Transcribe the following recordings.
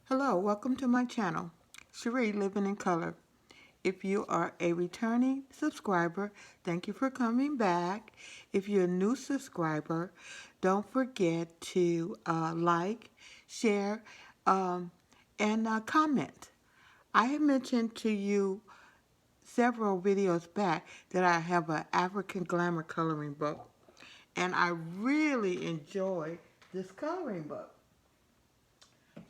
Hello, welcome to my channel, Sheree Living in Color. If you are a returning subscriber, thank you for coming back. If you're a new subscriber, don't forget to like, share, and comment. I have mentioned to you several videos back that I have an African Glamour coloring book, and I really enjoy this coloring book.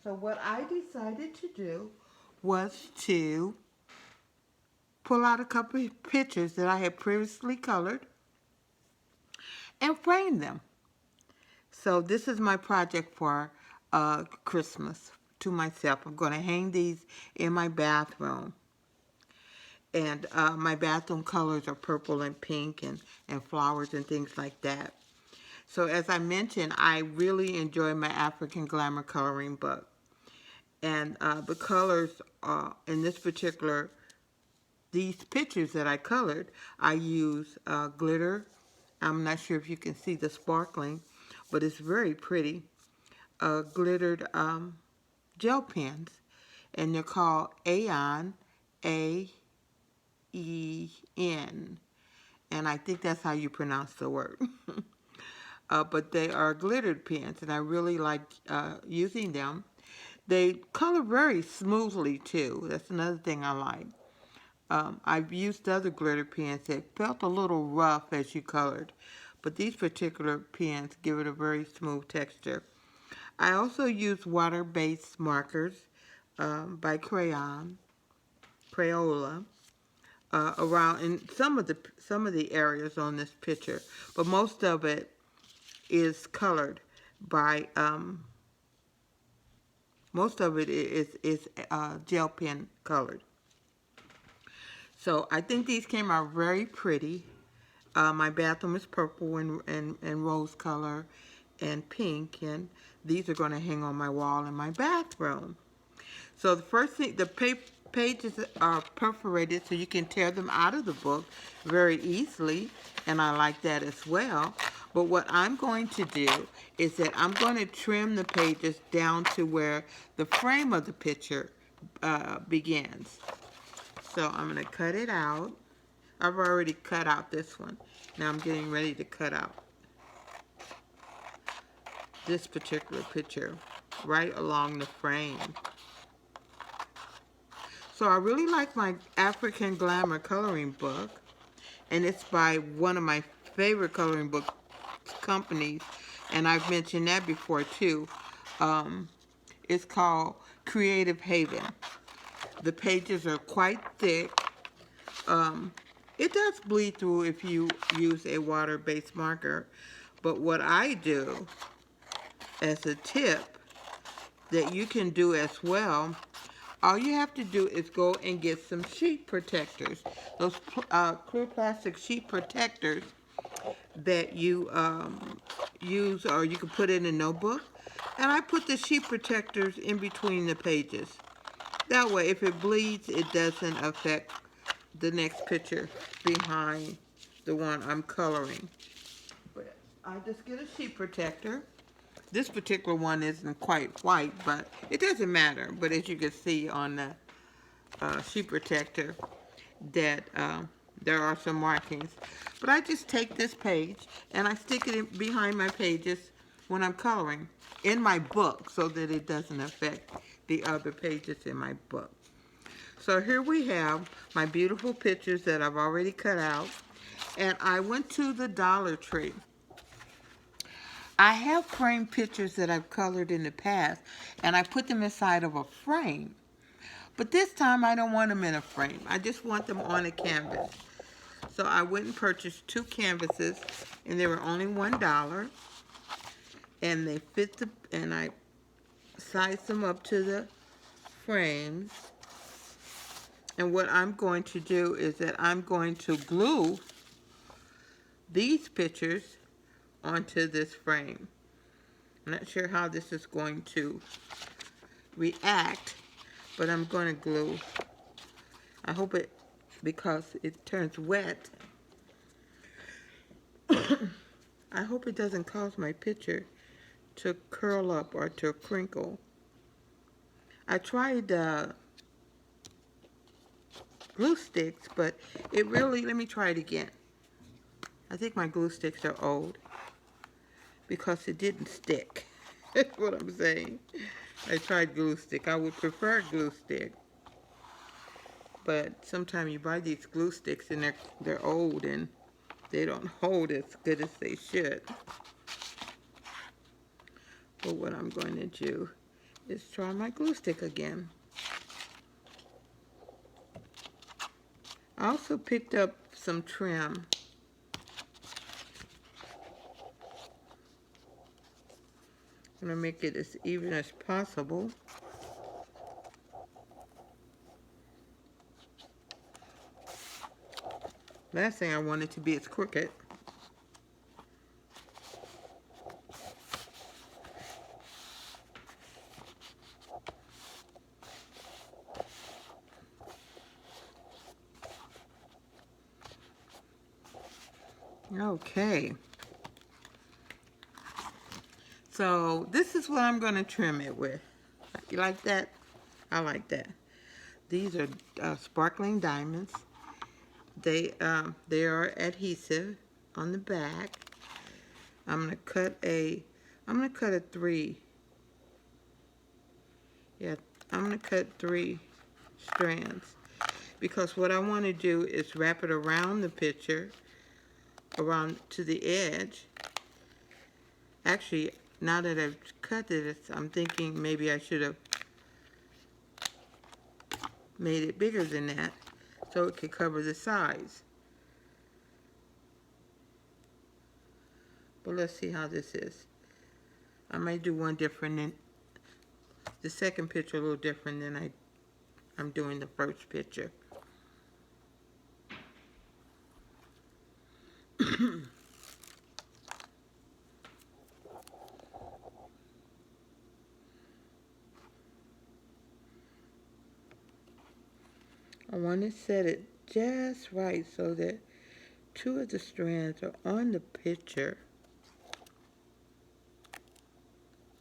So what I decided to do was to pull out a couple of pictures that I had previously colored and frame them. So this is my project for Christmas to myself. I'm going to hang these in my bathroom. And my bathroom colors are purple and pink and flowers and things like that. So as I mentioned, I really enjoy my African Glamour coloring book. And the colors in this particular, these pictures that I colored, I use glitter. I'm not sure if you can see the sparkling, but it's very pretty. Glittered gel pens, and they're called Aeon, A-E-N, and I think that's how you pronounce the word. But they are glittered pens, and I really like using them. They color very smoothly, too. That's another thing I like. I've used other glitter pens that felt a little rough as you colored, but these particular pens give it a very smooth texture. I also use water-based markers by Crayola, around in some of the areas on this picture, but most of it is colored by most of it is gel pen colored. So I think these came out very pretty. My bathroom is purple and rose color and pink, and these are going to hang on my wall in my bathroom. So the first thing, the pages are perforated so you can tear them out of the book very easily, and I like that as well. But what I'm going to do is that I'm going to trim the pages down to where the frame of the picture begins. So I'm going to cut it out. I've already cut out this one. Now I'm getting ready to cut out this particular picture right along the frame. So I really like my African Glamour coloring book, and it's by one of my favorite coloring book companies, and I've mentioned that before too. It's called Creative Haven. The pages are quite thick. It does bleed through if you use a water-based marker, but what I do as a tip that you can do as well, all you have to do is go and get some sheet protectors, those clear plastic sheet protectors that you use, or you can put in a notebook. And I put the sheet protectors in between the pages. That way, if it bleeds, it doesn't affect the next picture behind the one I'm coloring. But I just get a sheet protector. This particular one isn't quite white, but it doesn't matter. But as you can see on the sheet protector, that there are some markings. But I just take this page and I stick it in behind my pages when I'm coloring in my book so that it doesn't affect the other pages in my book. So here we have my beautiful pictures that I've already cut out, and I went to the Dollar Tree. I have framed pictures that I've colored in the past, and I put them inside of a frame. But this time I don't want them in a frame. I just want them on a canvas. So I went and purchased 2 canvases, and they were only $1. And they fit and I sized them up to the frames. And what I'm going to do is that I'm going to glue these pictures onto this frame. I'm not sure how this is going to react, but I'm going to glue. I hope it, because it turns wet, I hope it doesn't cause my picture to curl up or to crinkle. I tried glue sticks, but it really, let me try it again. I think my glue sticks are old because it didn't stick. That's what I'm saying. I tried glue stick. I would prefer glue stick. But sometimes you buy these glue sticks and they're old and they don't hold as good as they should. But what I'm going to do is try my glue stick again. I also picked up some trim. I'm going to make it as even as possible. Last thing I want it to be is crooked. Okay. So this is what I'm going to trim it with. You like that? I like that. These are sparkling diamonds. They are adhesive on the back. I'm gonna cut a 3. Yeah, I'm gonna cut 3 strands because what I want to do is wrap it around the picture, around to the edge. Actually, now that I've cut it, I'm thinking maybe I should have made it bigger than that so it could cover the sides. But let's see how this is. I might do one different than the second picture, a little different than I'm doing the first picture. I want to set it just right so that 2 of the strands are on the picture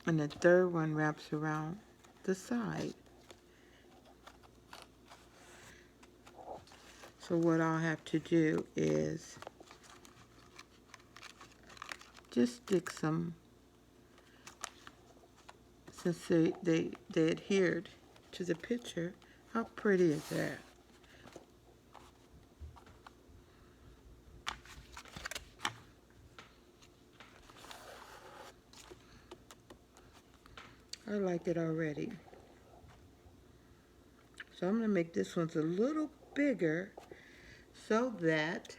and the third one wraps around the side. So what I'll have to do is just stick some, since they adhered to the picture. How pretty is that? I like it already. So I'm going to make this one a little bigger so that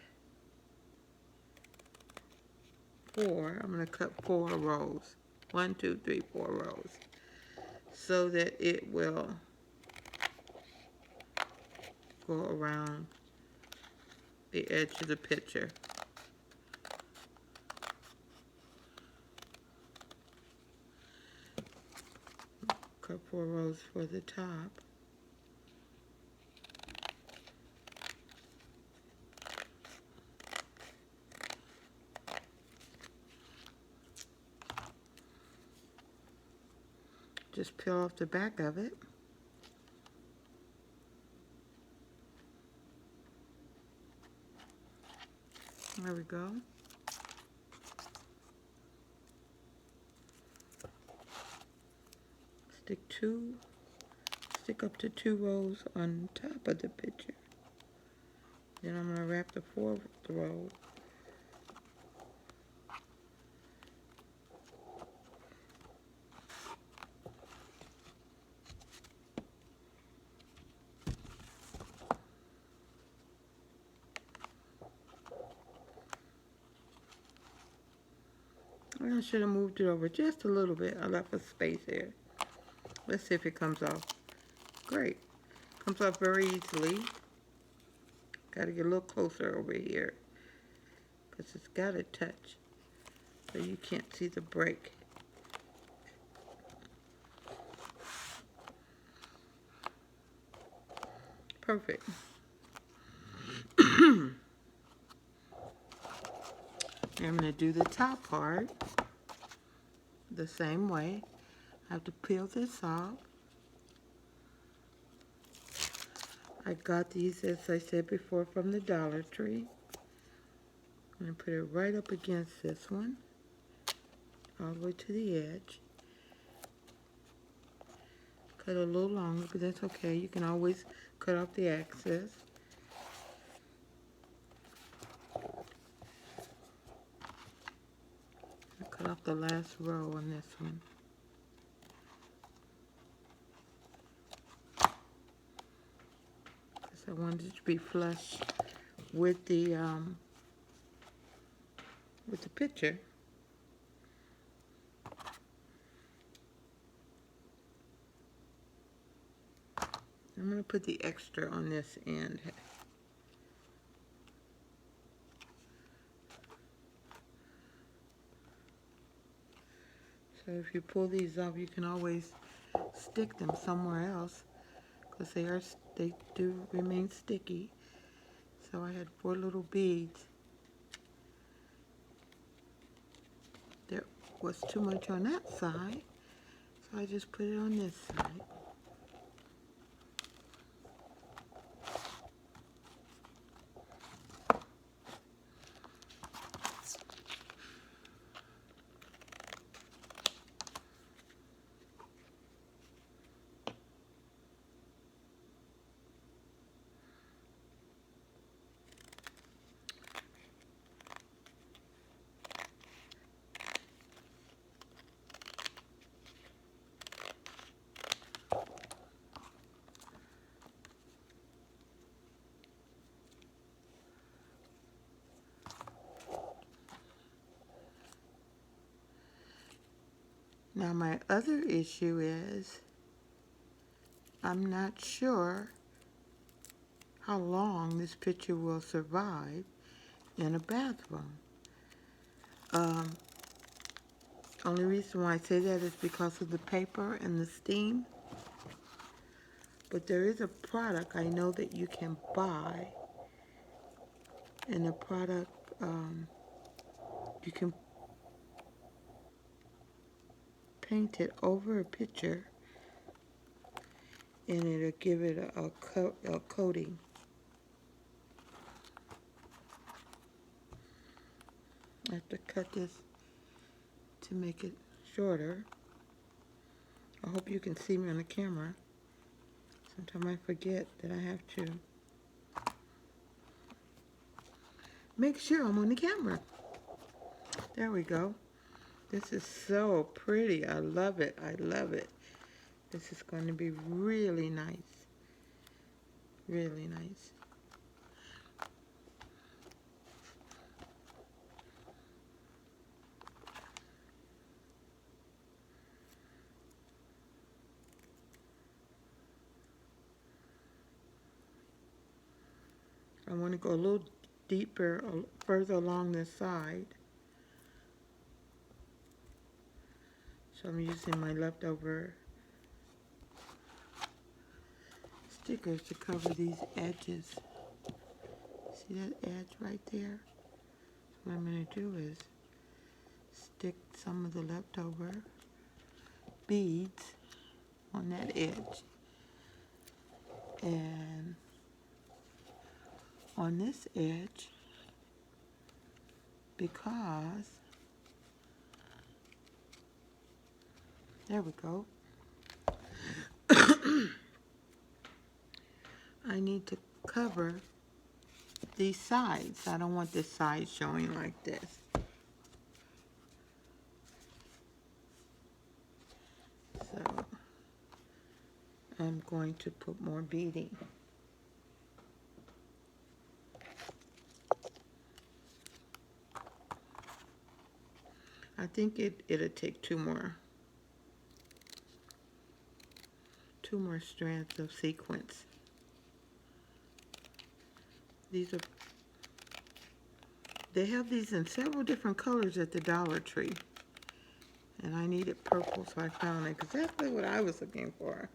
I'm going to cut 4 rows. 1, 2, 3, 4 rows. So that it will go around the edge of the picture. Cut 4 rows for the top. Just peel off the back of it. There we go. Stick up to 2 rows on top of the picture. Then I'm going to wrap the 4th row. I should have moved it over just a little bit. I left a space here. Let's see if it comes off. Great. Comes off very easily. Got to get a little closer over here because it's got to touch so you can't see the break. Perfect. I'm going to do the top part the same way. I have to peel this off. I got these, as I said before, from the Dollar Tree. I'm going to put it right up against this one, all the way to the edge. Cut a little longer, but that's okay. You can always cut off the excess. Cut off the last row on this one. Because I wanted it to be flush with the picture. I'm going to put the extra on this end. So if you pull these off, you can always stick them somewhere else, because they do remain sticky. So I had 4 little beads. There was too much on that side, so I just put it on this side. Now my other issue is I'm not sure how long this picture will survive in a bathroom. Only reason why I say that is because of the paper and the steam. But there is a product I know that you can buy, and the product you can paint it over a picture, and it'll give it a coating. I have to cut this to make it shorter. I hope you can see me on the camera. Sometimes I forget that I have to make sure I'm on the camera. There we go. This is so pretty. I love it. I love it. This is going to be really nice. Really nice. I want to go a little deeper, further along this side. So I'm using my leftover stickers to cover these edges. See that edge right there? What I'm going to do is stick some of the leftover beads on that edge. And on this edge, because, there we go, I need to cover these sides. I don't want this side showing like this. So I'm going to put more beading. I think it'll take two more strands of sequins. They have these in several different colors at the Dollar Tree. And I needed purple, so I found exactly what I was looking for.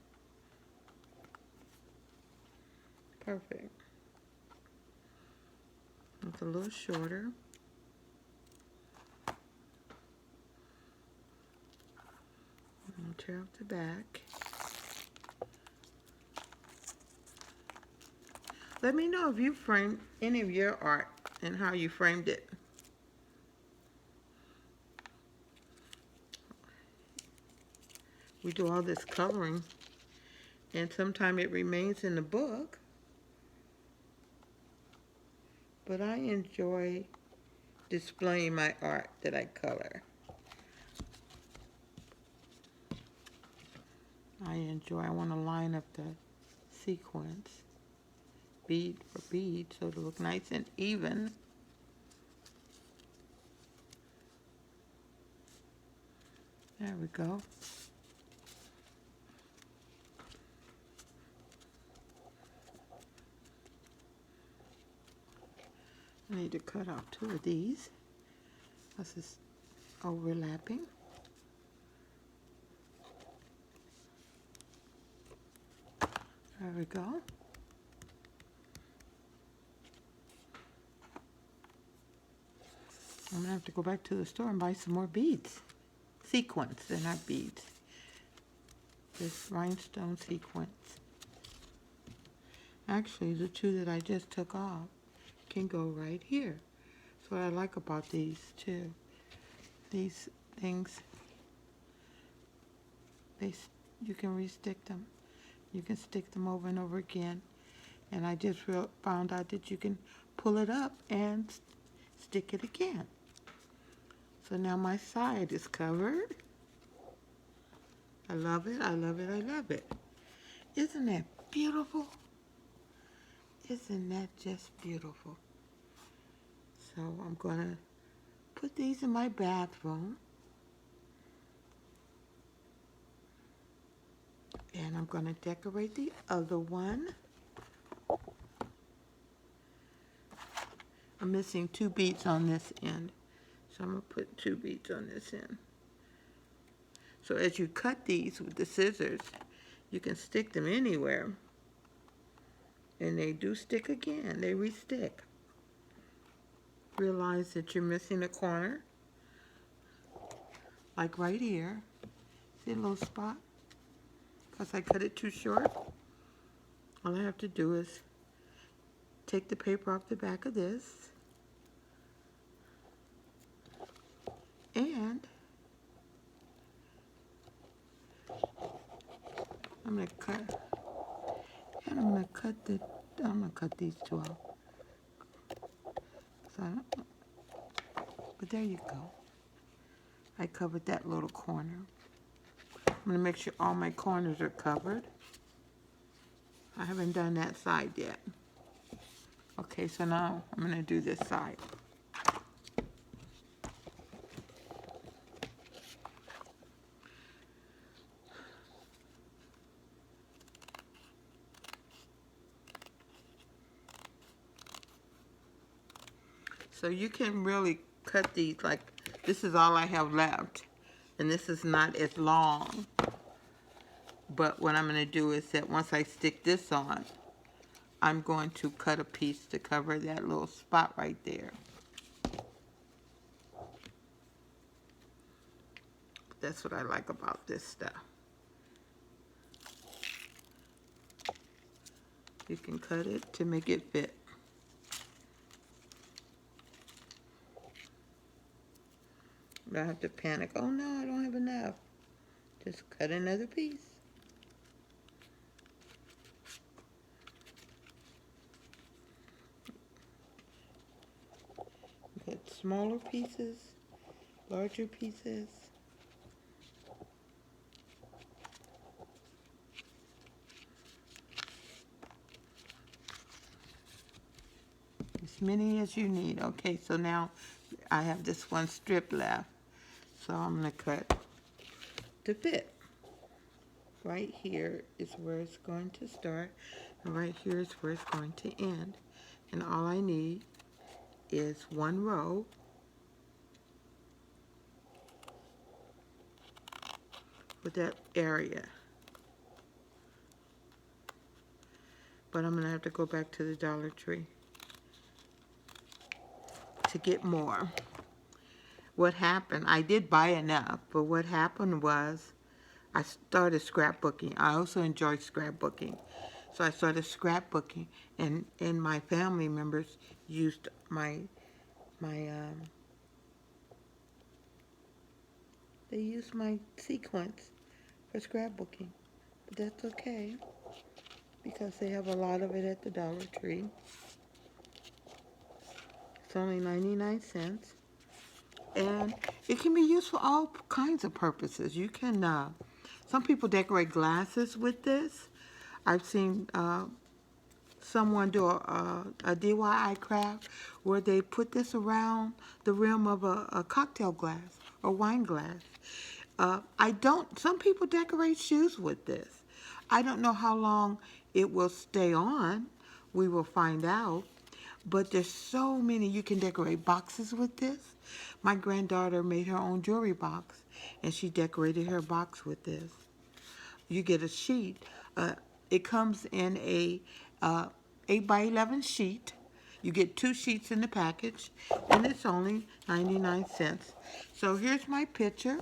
Perfect. It's a little shorter. I'll tear up the back. Let me know if you framed any of your art and how you framed it. We do all this coloring, and sometimes it remains in the book, but I enjoy displaying my art that I color. I want to line up the sequence bead for bead so it'll look nice and even. There we go. I need to cut off 2 of these. This is overlapping. There we go. I'm going to have to go back to the store and buy some more beads. Sequins, they're not beads. This rhinestone sequence. Actually, the 2 that I just took off can go right here. That's what I like about these too. These things, you can re-stick them. You can stick them over and over again. And I just found out that you can pull it up and stick it again. So now my side is covered. I love it, I love it, I love it. Isn't that beautiful? Isn't that just beautiful? So I'm going to put these in my bathroom. And I'm going to decorate the other one. I'm missing 2 beads on this end. So I'm going to put 2 beads on this end. So as you cut these with the scissors, you can stick them anywhere. And they do stick again. They re-stick. Realize that you're missing a corner. Like right here. See a little spot? Because I cut it too short. All I have to do is take the paper off the back of this. And I'm going to cut these 2 out. So but there you go. I covered that little corner. I'm going to make sure all my corners are covered. I haven't done that side yet. Okay, so now I'm going to do this side. So you can really cut these, like this is all I have left. And this is not as long. But what I'm going to do is that once I stick this on, I'm going to cut a piece to cover that little spot right there. That's what I like about this stuff. You can cut it to make it fit. I don't have to panic. Oh no, I don't have enough. Just cut another piece. Cut smaller pieces, larger pieces. As many as you need. Okay, so now I have this one strip left. So I'm going to cut to fit. Right here is where it's going to start, and right here is where it's going to end. And all I need is 1 row with that area. But I'm going to have to go back to the Dollar Tree to get more. What happened, I did buy enough, but what happened was I started scrapbooking. I also enjoy scrapbooking. So I started scrapbooking, and my family members used my they used my sequence for scrapbooking. But that's okay because they have a lot of it at the Dollar Tree. It's only 99 cents. And it can be used for all kinds of purposes. You can, some people decorate glasses with this. I've seen someone do a DIY craft where they put this around the rim of a cocktail glass or wine glass. Some people decorate shoes with this. I don't know how long it will stay on. We will find out. But there's so many. You can decorate boxes with this. My granddaughter made her own jewelry box, and she decorated her box with this. You get a sheet. It comes in a 8 by 11 sheet. You get 2 sheets in the package, and it's only 99 cents. So here's my picture.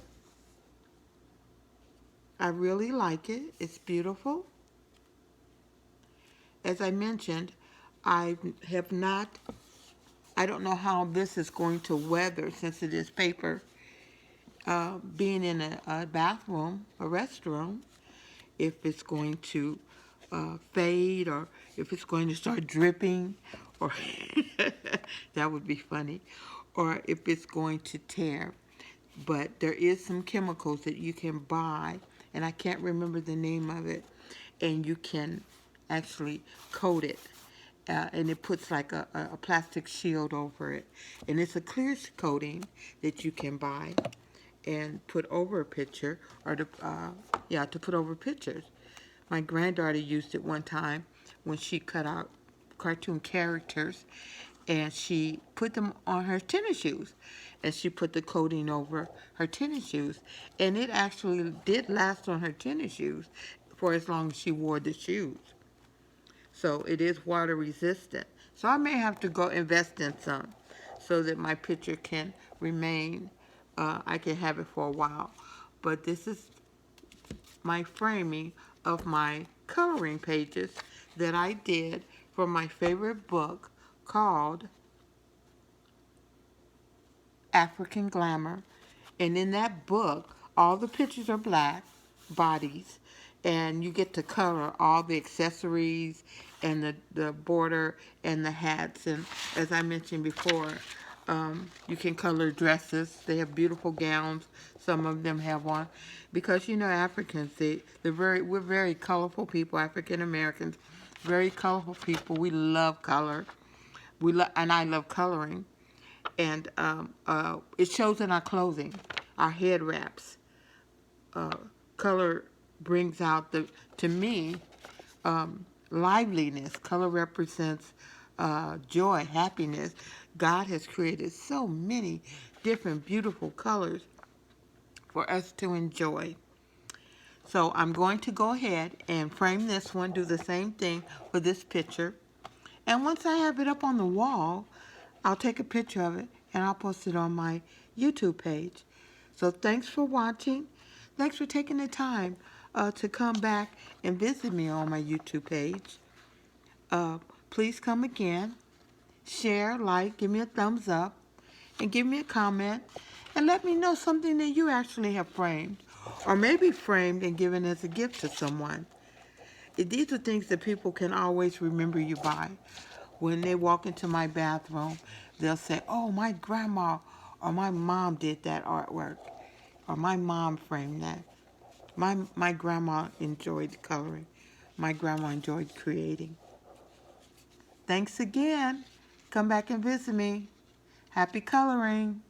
I really like it. It's beautiful. As I mentioned, I have not, I don't know how this is going to weather since it is paper. Being in a bathroom, a restroom, if it's going to fade or if it's going to start dripping, or that would be funny, or if it's going to tear. But there is some chemicals that you can buy, and I can't remember the name of it, and you can actually coat it. And it puts like a plastic shield over it. And it's a clear coating that you can buy and put over a picture, or to put over pictures. My granddaughter used it one time when she cut out cartoon characters, and she put them on her tennis shoes, and she put the coating over her tennis shoes, and it actually did last on her tennis shoes for as long as she wore the shoes. So it is water resistant. So I may have to go invest in some so that my picture can remain, I can have it for a while. But this is my framing of my coloring pages that I did for my favorite book called African Glamour. And in that book, all the pictures are black bodies, and you get to color all the accessories and the border and the hats. And as I mentioned before, you can color dresses. They have beautiful gowns. Some of them have on. Because, Africans, we're very colorful people, African Americans, very colorful people. We love color. And I love coloring. And it shows in our clothing, our head wraps. Color brings out to me, liveliness. Color represents joy, happiness. God has created so many different beautiful colors for us to enjoy. So I'm going to go ahead and frame this one, do the same thing for this picture. And once I have it up on the wall, I'll take a picture of it and I'll post it on my YouTube page. So thanks for watching. Thanks for taking the time to come back and visit me on my YouTube page. Please come again. Share, like, give me a thumbs up, and give me a comment, and let me know something that you actually have framed, or maybe framed and given as a gift to someone. These are things that people can always remember you by. When they walk into my bathroom, they'll say, oh, my grandma or my mom did that artwork, or my mom framed that. My grandma enjoyed coloring. My grandma enjoyed creating. Thanks again. Come back and visit me. Happy coloring.